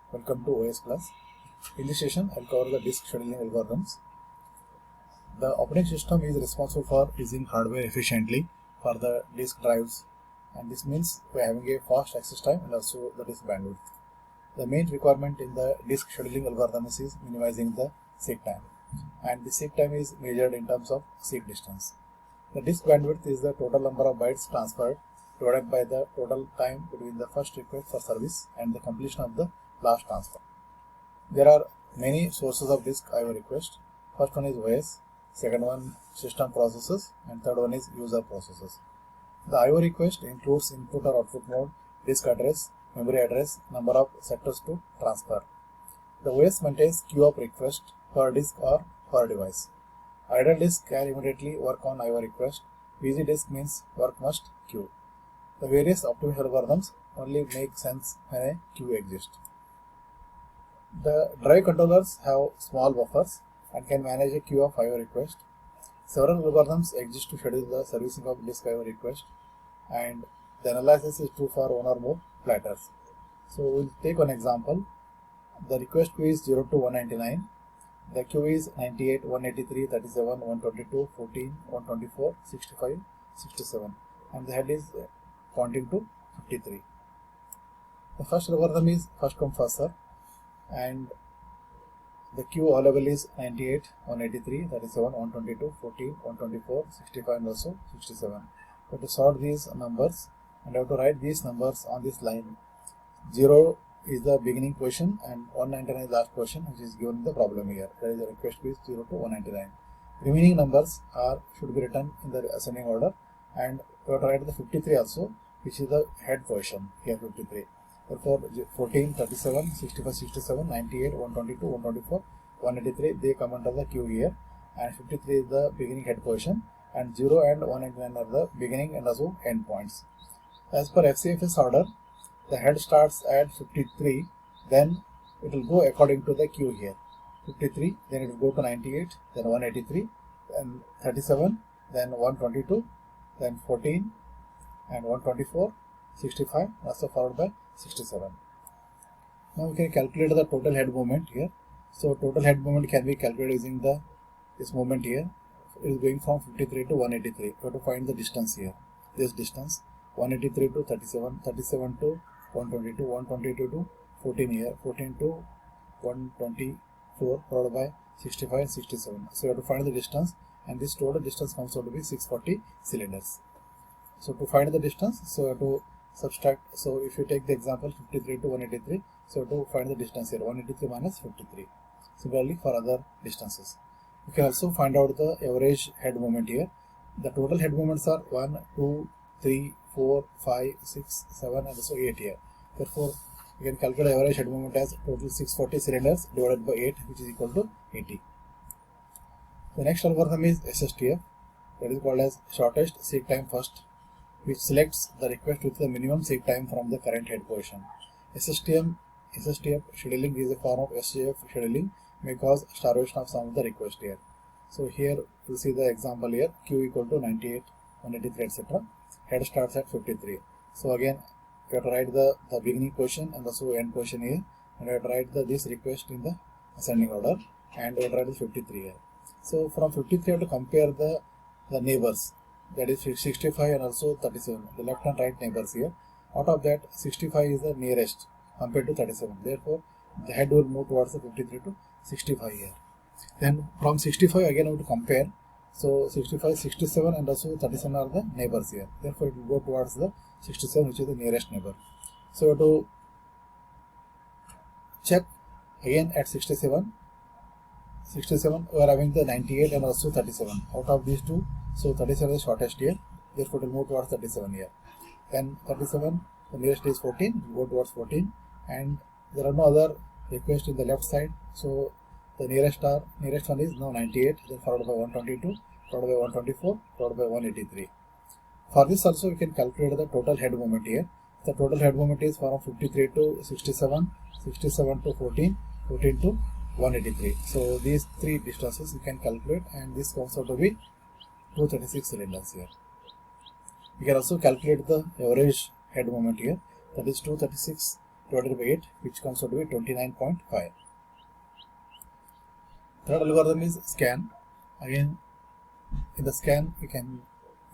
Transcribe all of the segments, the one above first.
Welcome to OS class. In this session, I'll cover the disk scheduling algorithms. The operating system is responsible for using hardware efficiently for the disk drives, and this means we're having a fast access time and also the disk bandwidth. The main requirement in the disk scheduling algorithms is minimizing the seek time, and the seek time is measured in terms of seek distance. The disk bandwidth is the total number of bytes transferred divided by the total time between the first request for service and the completion of the last transfer. There are many sources of disk I/O request. First one is OS, second one system processes, and third one is user processes. The I/O request includes input or output mode, disk address, memory address, number of sectors to transfer. The OS maintains queue of request per disk or per device. Idle disk can immediately work on I/O request. Busy disk means work must queue. The various optimization algorithms only make sense when a queue exists. The drive controllers have small buffers and can manage a queue of I/O request. Several algorithms exist to schedule the servicing of disk I/O request, and the analysis is true for one or more platters. So we'll take one example. The request queue is 0 to 199. The queue is 98, 183, 37, 122, 14, 124, 65, 67, and the head is pointing to 53. The first algorithm is first come first serve, and the queue available is 98, 183, 37, 122, 14, 124, 65, and also 67. We have to sort these numbers and we have to write these numbers on this line. 0 is the beginning position and 199 is the last position, which is given in the problem here. That is the request is 0 to 199. Remaining numbers should be written in the ascending order, and we have to write the 53 also, which is the head position here, 53. Therefore 14, 37, 65, 67, 98, 122, 124, 183, they come under the queue here, and 53 is the beginning head position, and 0 and 199 are the beginning and also end points. As per FCFS order, the head starts at 53, then it will go according to the queue here. 53, then it will go to 98, then 183, then 37, then 122, then 14, and 124, 65, also followed by 67. Now we can calculate the total head movement here. So total head movement can be calculated using this movement here. It is going from 53 to 183. We have to find the distance here. This distance 183 to 37, 37 to 122, 122 to 14 here, 14 to 124 followed by 65, 67. So we have to find the distance, and this total distance comes out to be 640 cylinders. So to find the distance, so we have to subtract. So if you take the example 53 to 183, so to find the distance here, 183 minus 53. Similarly for other distances. You can also find out the average head moment here. The total head moments are 1, 2, 3, 4, 5, 6, 7, and also 8 here. Therefore, you can calculate average head moment as total 640 cylinders divided by 8, which is equal to 80. The next algorithm is SSTF, that is called as shortest seek time first, which selects the request with the minimum seek time from the current head position. SSTF scheduling is a form of SJF scheduling, may cause starvation of some of the request here. So here you see the example here, queue equal to 98, 183, etc. Head starts at 53. So again, you have to write the beginning position and also end position here, and you have to write this request in the ascending order, and you have to write the 53 here. So from 53 you have to compare the neighbors, that is 65 and also 37, the left and right neighbors here. Out of that, 65 is the nearest compared to 37. Therefore, the head will move towards the 53 to 65 here. Then from 65 again we have to compare. So 65, 67 and also 37 are the neighbors here. Therefore, it will go towards the 67, which is the nearest neighbor. So we have to check again at 67. 67 we are having the 98 and also 37. Out of these two, so 37 is the shortest here. Therefore, it will move towards 37 here. Then 37, the nearest is 14. It will go towards 14, and there are no other requests in the left side. So the nearest one is now 98, then followed by 122, followed by 124, followed by 183. For this also we can calculate the total head moment here. The total head moment is from 53 to 67, 67 to 14, 14 to 183. So these three distances you can calculate, and this comes out to be 236 cylinders here. You can also calculate the average head moment here, that is 236 divided by 8, which comes out to be 29.5. Third algorithm is scan. Again, in the scan, we can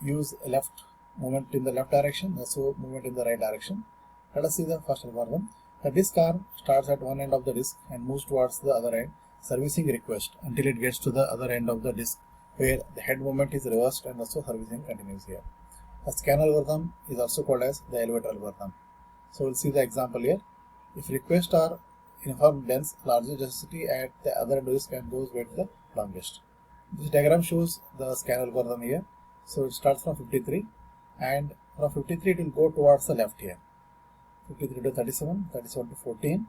use left movement in the left direction, also movement in the right direction. Let us see the first algorithm. The disk arm starts at one end of the disk and moves towards the other end, servicing request until it gets to the other end of the disk, where the head movement is reversed and also servicing continues here. The scan algorithm is also called as the elevator algorithm. So we'll see the example here. If requests are uniform dense, larger density at the other end of the disk and goes with the longest. This diagram shows the scan algorithm here. So it starts from 53, and from 53 it will go towards the left here. 53 to 37, 37 to 14,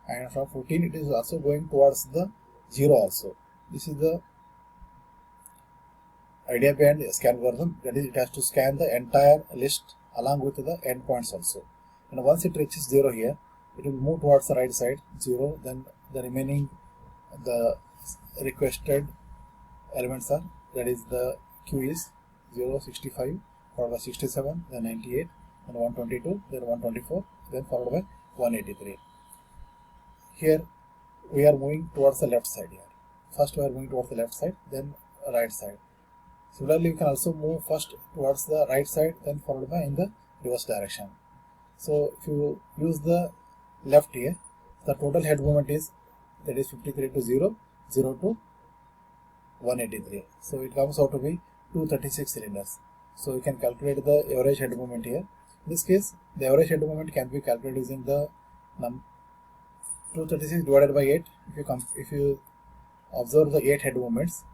and from 14 it is also going towards the 0 also. This is the idea behind the scan algorithm, that is, it has to scan the entire list along with the endpoints also. And once it reaches 0 here, it will move towards the right side, 0, then the remaining, the requested elements are, that is the queue is 0, 65, followed by 67, then 98, then 122, then 124, then followed by 183. Here we are moving towards the left side here. First we are moving towards the left side, then right side. Similarly, we can also move first towards the right side, then followed by in the reverse direction. So if you use the left here, the total head movement is, that is 53 to 0, 0 to 183. So it comes out to be 236 cylinders. So you can calculate the average head movement here. In this case, the average head movement can be calculated using the 236 divided by 8. If you observe the 8 head movements,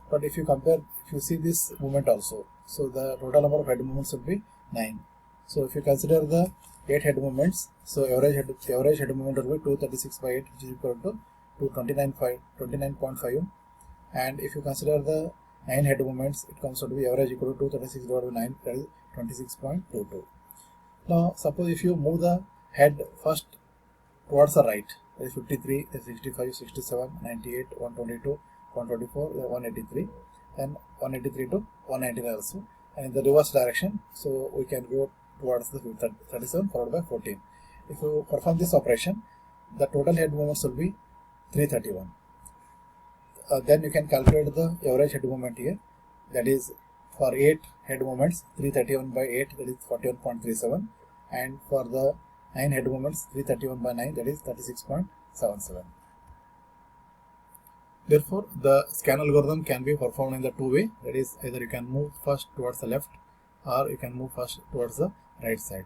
but if you compare, if you see this movement also, so the total number of head movements will be 9. So if you consider the 8 head movements, so average head movement will be 236 by 8, which is equal to 29.5. And if you consider the 9 head movements, it comes out to be average equal to 236 divided by 9, that is 26.22. Now suppose if you move the head first towards the right, that is 53, 65, 67, 98, 122, 124, 183, then 183 to 199 also, and in the reverse direction, so we can go towards the 37 followed by 14. If you perform this operation, the total head movements will be 331. Then you can calculate the average head movement here, that is for 8 head movements 331 by 8, that is 41.37, and for the 9 head movements 331 by 9, that is 36.77. Therefore, the scan algorithm can be performed in the two way, that is, either you can move first towards the left or you can move first towards the right side.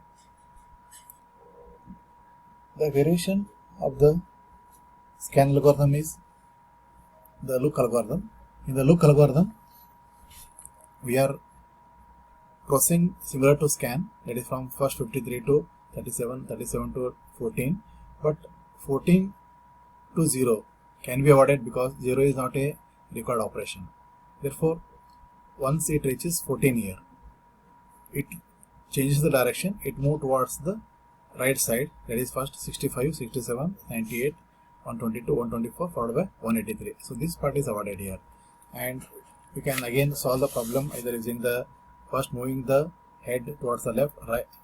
The variation of the scan algorithm is the look algorithm. In the look algorithm, we are processing similar to scan, that is from first 53 to 37, 37 to 14, but 14 to 0 can be avoided because 0 is not a required operation. Therefore, once it reaches 14 here, it changes the direction, it moves towards the right side, that is first 65, 67, 98, 122, 124 followed by 183. So this part is avoided here, and we can again solve the problem either using the first moving the head towards the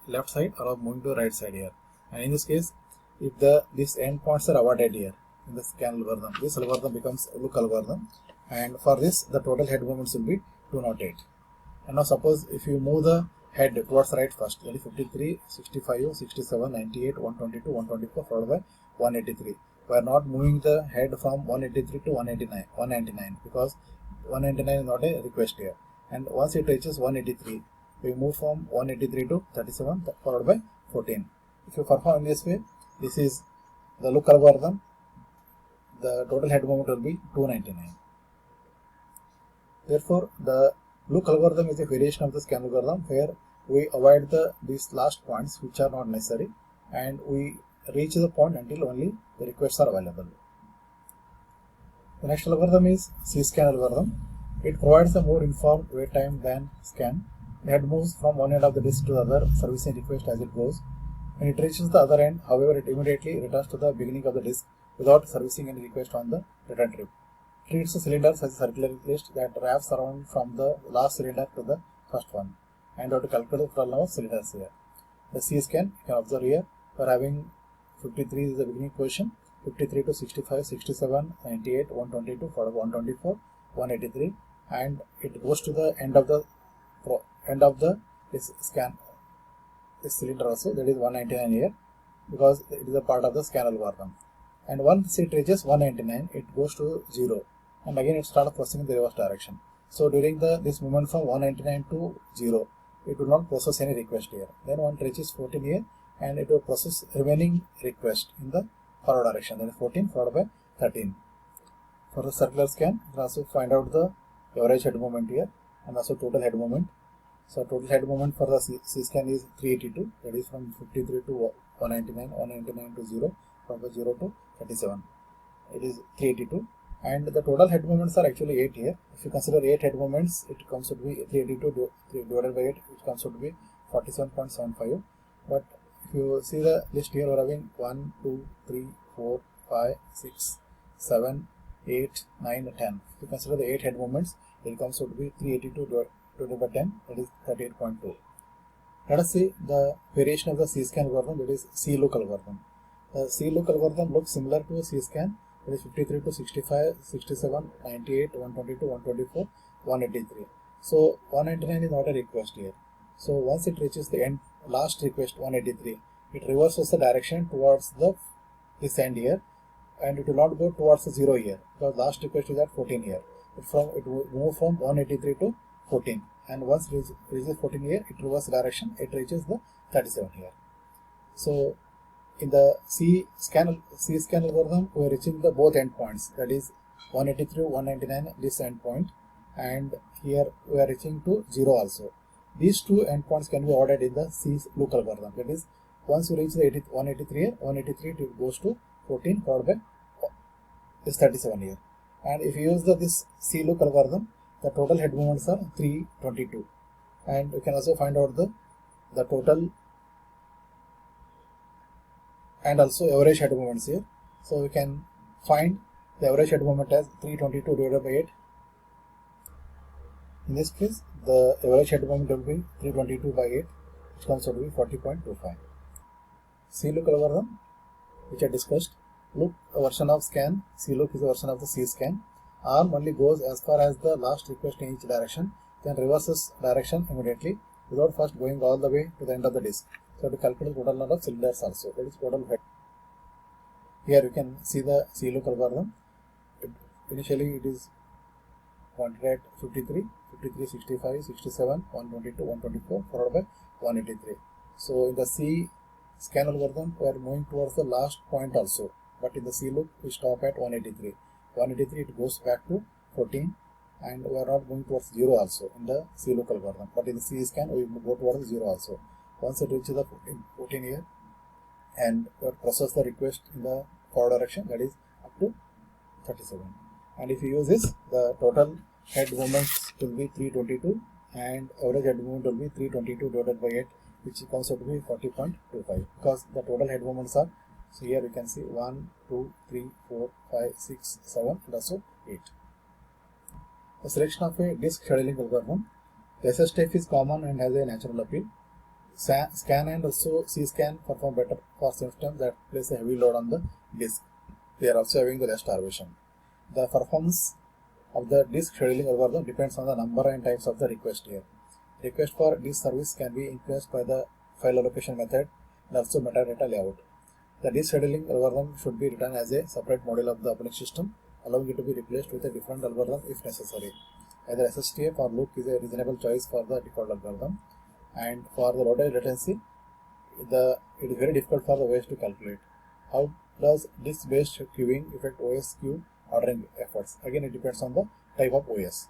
left side or moving to the right side here. And in this case, if these endpoints are avoided here in the scan algorithm, this algorithm becomes a look algorithm, and for this the total head movements will be 208. And now suppose if you move the head towards the right first, that is 53, 65, 67, 98, 122, 124 followed by 183. We are not moving the head from 183 to 199 because 199 is not a request here. And once it reaches 183, we move from 183 to 37 followed by 14. If you perform in this way, this is the look algorithm. The total head movement will be 299. Therefore, the look algorithm is a variation of the scan algorithm where we avoid these last points which are not necessary, and we reach the point until only the requests are available. The next algorithm is C-scan algorithm. It provides a more informed wait time than scan. The head moves from one end of the disk to the other, servicing request as it goes. When it reaches the other end, however, it immediately returns to the beginning of the disk without servicing any request on the return trip. It treats the cylinders as a circular list that wraps around from the last cylinder to the first one, and how to calculate the total number of cylinders here. The C-scan, you can observe here, we are having 53 is the beginning position, 53 to 65, 67, 98, 122, followed by 124, 183, and it goes to the end of the this cylinder also, that is 199 here, because it is a part of the scan algorithm. And once it reaches 199, it goes to 0, and again it starts processing in the reverse direction. So during this movement from 199 to 0, it will not process any request here. Then once it reaches 14 here, and it will process remaining request in the forward direction, that is 14 followed by 13. For the circular scan, you can also find out the average head moment here and also total head moment. So total head moment for the C scan is 382, that is from 53 to 199, 199 to 0, from 0 to 37. It is 382, and the total head moments are actually 8 here. If you consider 8 head moments, it comes to be 382 divided by 8, it comes to be 47.75. But if you see the list here, we are having 1, 2, 3, 4, 5, 6, 7, 8, 9, 10. If you consider the 8 head moments, it comes to be 382 divided by 10, that is 38.2. Let us see the variation of the C-scan algorithm, that is C-look algorithm. The C-look algorithm looks similar to a C-scan, that is 53 to 65, 67, 98, 122, 124, 183. So 199 is not a request here. So once it reaches the end, last request 183, it reverses the direction towards this end here, and it will not go towards the 0 here, because last request is at 14 here. It will move from 183 to 14, and once it reaches 14 here, it reverses direction, it reaches the 37 here. So in the C-scan algorithm, we are reaching the both endpoints, that is 183, 199, this endpoint, and here we are reaching to 0 also. These two endpoints can be ordered in the C-look algorithm, that is once you reach the 183 here, 183 it goes to 14 followed by this 37 here. And if you use this C-look algorithm, the total head moments are 322, and you can also find out the total and also average head moments here. So we can find the average head moment as 322 divided by 8. In this case, the average head moment will be 322 by 8, which comes out to be 40.25. C-look algorithm, which I discussed, look a version of scan, C-look is a version of the C-scan. Arm only goes as far as the last request in each direction, then reverses direction immediately without first going all the way to the end of the disk. So to calculate the total number of cylinders also, that is total head. Here you can see the C-look algorithm. Initially it is pointed at 53, 53, 65, 67, 122, 124, followed by 183. So in the C-scan algorithm, we are moving towards the last point also, but in the C-look we stop at 183. 183 it goes back to 14, and we are not going towards 0 also in the C-look algorithm, but in the C-scan we go towards 0 also. Once it reaches the 14 here, and we process the request in the forward direction, that is up to 37. And if you use this, the total head moments will be 322, and average head moment will be 322 divided by 8, which comes out to be 40.25, because the total head moments are, so here you can see 1, 2, 3, 4, 5, 6, 7, and also 8. The selection of a disk scheduling algorithm. The SSTF is common and has a natural appeal. Scan and also C-scan perform better for systems that place a heavy load on the disk. They are also having the less starvation. The performance of the disk scheduling algorithm depends on the number and types of the request here. Request for disk service can be influenced by the file allocation method and also metadata layout. The disk scheduling algorithm should be written as a separate module of the operating system, allowing it to be replaced with a different algorithm if necessary. Either SSTF or loop is a reasonable choice for the default algorithm. And for the low latency, it is very difficult for the OS to calculate. How does disk-based queuing affect OS queue ordering efforts? Again, it depends on the type of OS.